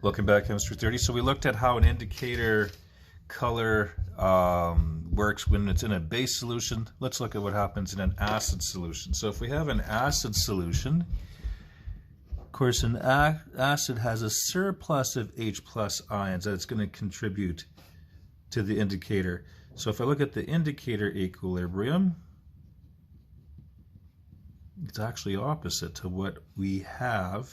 Welcome back, Chemistry 30. So we looked at how an indicator color works when it's in a base solution. Let's look at what happens in an acid solution. So if we have an acid solution, of course an acid has a surplus of H plus ions that it's going to contribute to the indicator. So if I look at the indicator equilibrium, it's actually opposite to what we have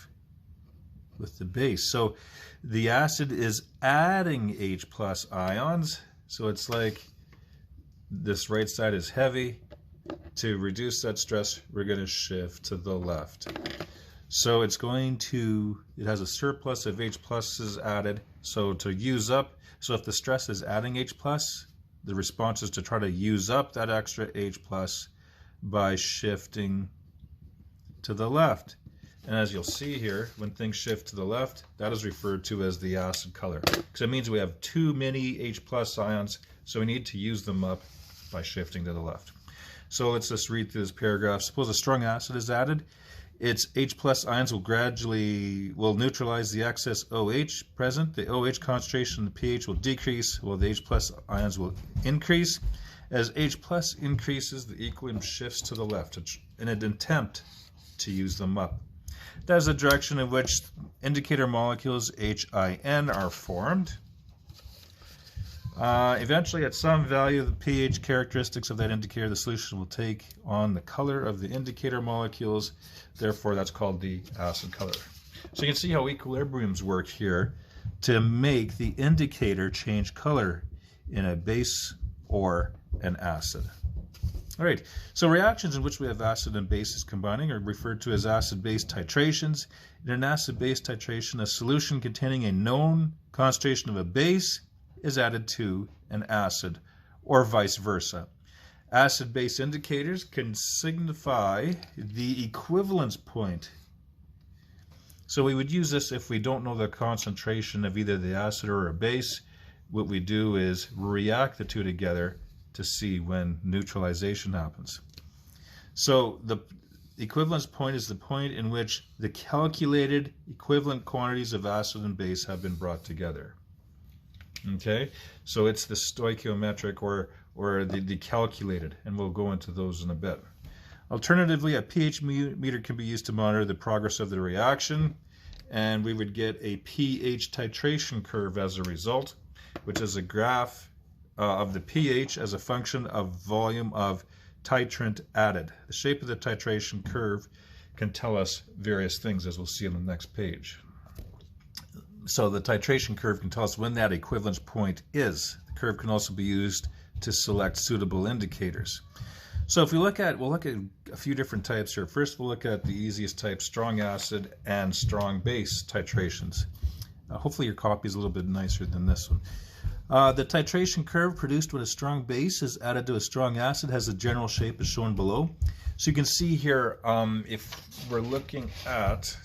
with the base. So the acid is adding H plus ions, so it's like this right side is heavy. To reduce that stress, we're going to shift to the left. So it's going to, it has a surplus of H pluses added, so to use up, so if the stress is adding H plus, the response is to try to use up that extra H plus by shifting to the left. And as you'll see here, when things shift to the left, that is referred to as the acid color. Because it means we have too many H plus ions, so we need to use them up by shifting to the left. So let's just read through this paragraph. Suppose a strong acid is added. Its H plus ions will neutralize the excess OH present. The OH concentration in the pH will decrease, while the H plus ions will increase. As H plus increases, the equilibrium shifts to the left in an attempt to use them up. That is the direction in which indicator molecules HIN are formed. Eventually, at some value of the pH characteristics of that indicator, the solution will take on the color of the indicator molecules. Therefore, that's called the acid color. So you can see how equilibriums work here to make the indicator change color in a base or an acid. All right, so reactions in which we have acid and bases combining are referred to as acid-base titrations. In an acid-base titration, a solution containing a known concentration of a base is added to an acid, or vice versa. Acid-base indicators can signify the equivalence point. So we would use this if we don't know the concentration of either the acid or a base. What we do is react the two together to see when neutralization happens. So the equivalence point is the point in which the calculated equivalent quantities of acid and base have been brought together. Okay, so it's the stoichiometric or the calculated, and we'll go into those in a bit. Alternatively, a pH meter can be used to monitor the progress of the reaction, and we would get a pH titration curve as a result, which is a graph of the pH as a function of volume of titrant added. The shape of the titration curve can tell us various things, as we'll see on the next page. So the titration curve can tell us when that equivalence point is. The curve can also be used to select suitable indicators. So if we'll look at a few different types here. First, we'll look at the easiest type, strong acid and strong base titrations. Hopefully your copy is a little bit nicer than this one. The titration curve produced when a strong base is added to a strong acid has a general shape as shown below. So you can see here, if we're looking at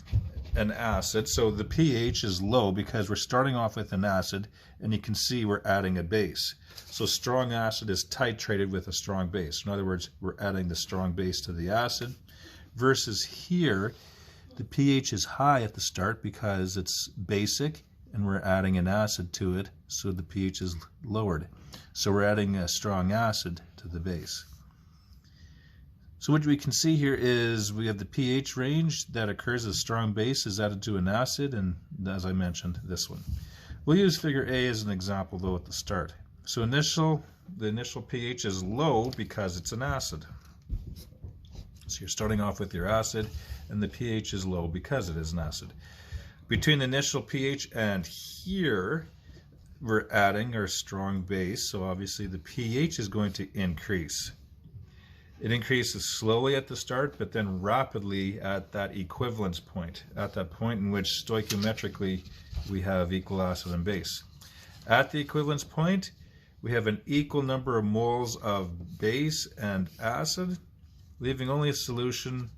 an acid, so the pH is low because we're starting off with an acid, and you can see we're adding a base. So strong acid is titrated with a strong base. In other words, we're adding the strong base to the acid, versus here, the pH is high at the start because it's basic, and we're adding an acid to it, so the pH is lowered. So we're adding a strong acid to the base. So what we can see here is we have the pH range that occurs as strong base is added to an acid, and as I mentioned, this one. We'll use figure A as an example though at the start. So the initial pH is low because it's an acid. So you're starting off with your acid, and the pH is low because it is an acid. Between the initial pH and here, we're adding our strong base, so obviously the pH is going to increase. It increases slowly at the start, but then rapidly at that equivalence point, at that point in which stoichiometrically we have equal acid and base. At the equivalence point, we have an equal number of moles of base and acid, leaving only a solution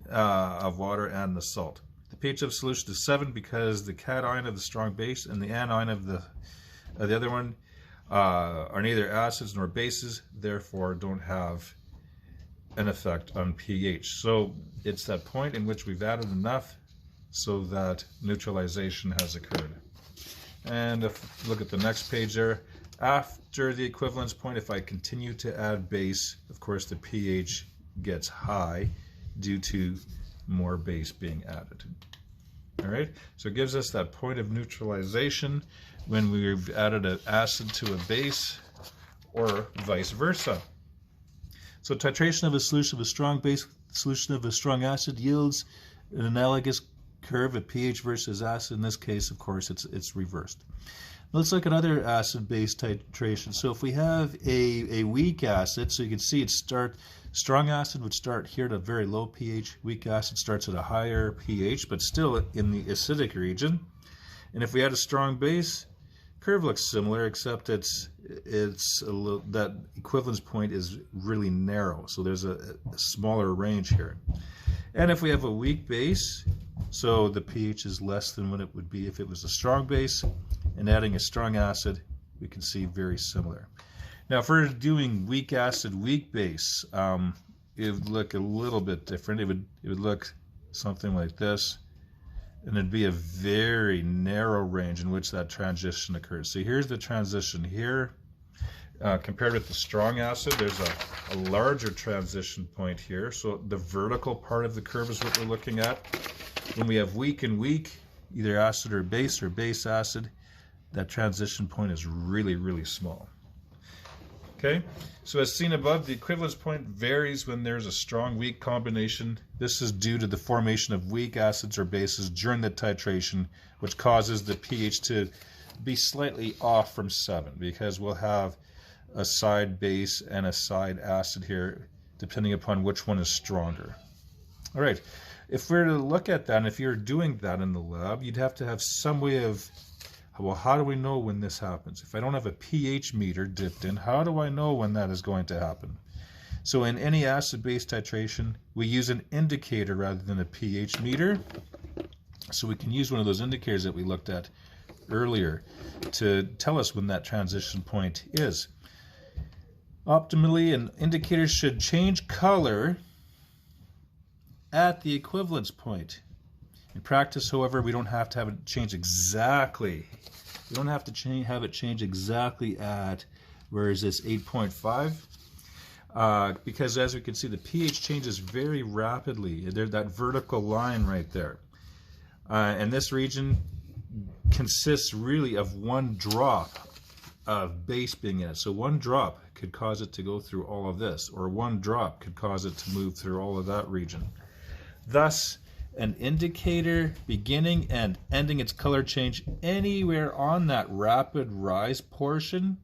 of water and the salt. The pH of solution is 7 because the cation of the strong base and the anion of the other one are neither acids nor bases, therefore don't have an effect on pH. So it's that point in which we've added enough so that neutralization has occurred. And if you look at the next page there, after the equivalence point, if I continue to add base, of course the pH gets high due to more base being added. All right, so it gives us that point of neutralization when we've added an acid to a base, or vice versa. So titration of a solution of a strong base with solution of a strong acid yields an analogous curve of pH versus acid. In this case, of course, it's reversed. Let's look at other acid-base titration. So if we have a weak acid, so you can see strong acid would start here at a very low pH. Weak acid starts at a higher pH, but still in the acidic region. And if we add a strong base, curve looks similar, except it's a little, that equivalence point is really narrow. So there's a smaller range here. And if we have a weak base, so the pH is less than what it would be if it was a strong base, and adding a strong acid, we can see very similar. Now, if we're doing weak acid, weak base, it would look a little bit different. It would look something like this, and it'd be a very narrow range in which that transition occurs. So here's the transition here. Compared with the strong acid, there's a larger transition point here. So the vertical part of the curve is what we're looking at. When we have weak and weak, either acid or base acid, that transition point is really, really small. Okay, so as seen above, the equivalence point varies when there's a strong-weak combination. This is due to the formation of weak acids or bases during the titration, which causes the pH to be slightly off from 7, because we'll have a side base and a side acid here, depending upon which one is stronger. All right, if we're to look at that, and if you're doing that in the lab, you'd have to have some way of, well, how do we know when this happens? If I don't have a pH meter dipped in, how do I know when that is going to happen? So in any acid-base titration, we use an indicator rather than a pH meter. So we can use one of those indicators that we looked at earlier to tell us when that transition point is. Optimally, an indicator should change color at the equivalence point. In practice, however, we don't have to have it change exactly. We don't have to have it change exactly at, where is this, 8.5? Because as we can see, the pH changes very rapidly. There's that vertical line right there. And this region consists really of one drop of base being in it. So one drop could cause it to go through all of this, or one drop could cause it to move through all of that region. Thus, an indicator beginning and ending its color change anywhere on that rapid rise portion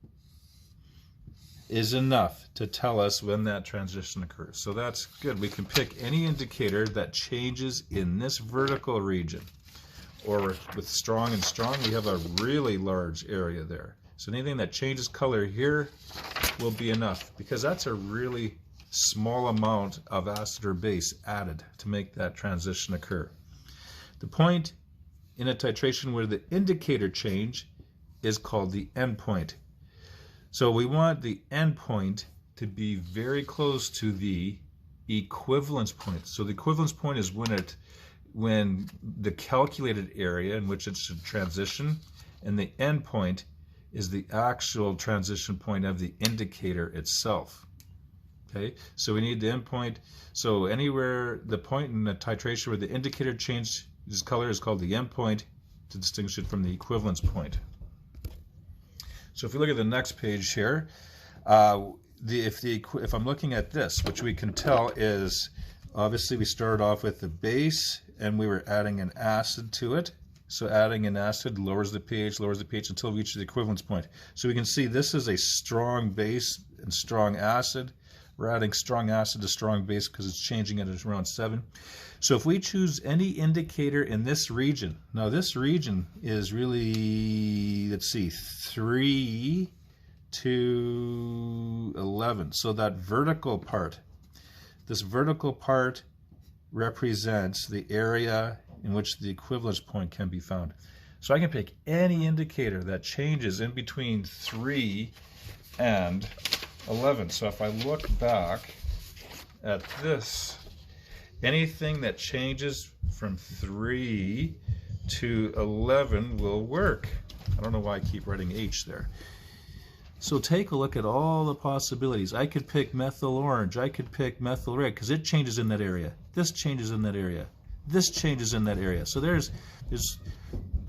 is enough to tell us when that transition occurs. So that's good. We can pick any indicator that changes in this vertical region. Or with strong and strong, we have a really large area there. So anything that changes color here will be enough, because that's a really small amount of acid or base added to make that transition occur. The point in a titration where the indicator change is called the endpoint. So we want the endpoint to be very close to the equivalence point. So the equivalence point is when the calculated area in which it should transition, and the endpoint is the actual transition point of the indicator itself. Okay, so we need the endpoint. So anywhere the point in the titration where the indicator changes color is called the endpoint, to distinguish it from the equivalence point. So if we look at the next page here, if I'm looking at this, which we can tell is, obviously we started off with the base and we were adding an acid to it. So adding an acid lowers the pH until we reach the equivalence point. So we can see this is a strong base and strong acid. We're adding strong acid to strong base because it's changing at around 7. So if we choose any indicator in this region, now this region is really, let's see, 3 to 11. So that vertical part, this vertical part represents the area in which the equivalence point can be found. So I can pick any indicator that changes in between 3 and 11. So if I look back at this Anything that changes from 3 to 11 will work. I don't know why I keep writing H there. So take a look at all the possibilities. I could pick methyl orange. I could pick methyl red because it changes in that area. This changes in that area. This changes in that area. So this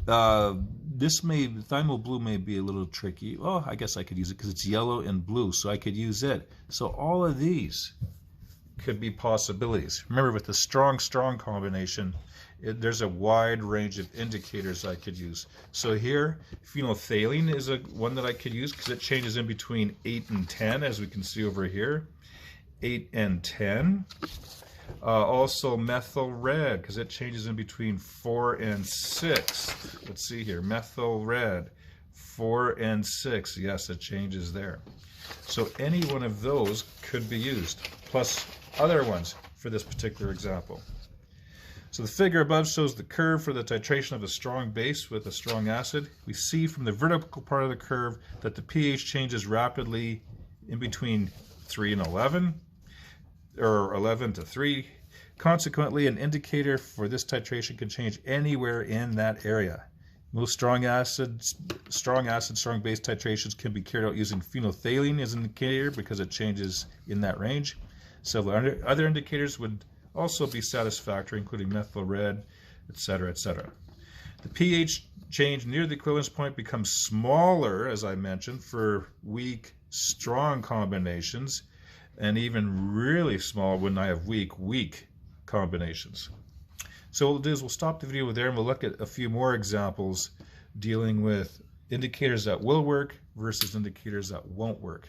thymol blue may be a little tricky. Oh, I guess I could use it because it's yellow and blue, so I could use it. So all of these could be possibilities. Remember, with the strong combination, there's a wide range of indicators I could use. So here, phenolphthalein is one that I could use because it changes in between 8 and 10, as we can see over here. 8 and 10. Also methyl red, because it changes in between 4 and 6. Let's see here, methyl red, 4 and 6. Yes, it changes there. So any one of those could be used, plus other ones for this particular example. So the figure above shows the curve for the titration of a strong base with a strong acid. We see from the vertical part of the curve that the pH changes rapidly in between 3 and 11, or 11 to 3. Consequently, an indicator for this titration can change anywhere in that area. Most strong acid, strong base titrations can be carried out using phenolphthalein as an indicator because it changes in that range. Several other indicators would also be satisfactory, including methyl red, etc., etc. The pH change near the equivalence point becomes smaller, as I mentioned, for weak, strong combinations, and even really small when I have weak combinations. So what we'll do is we'll stop the video there and we'll look at a few more examples dealing with indicators that will work versus indicators that won't work.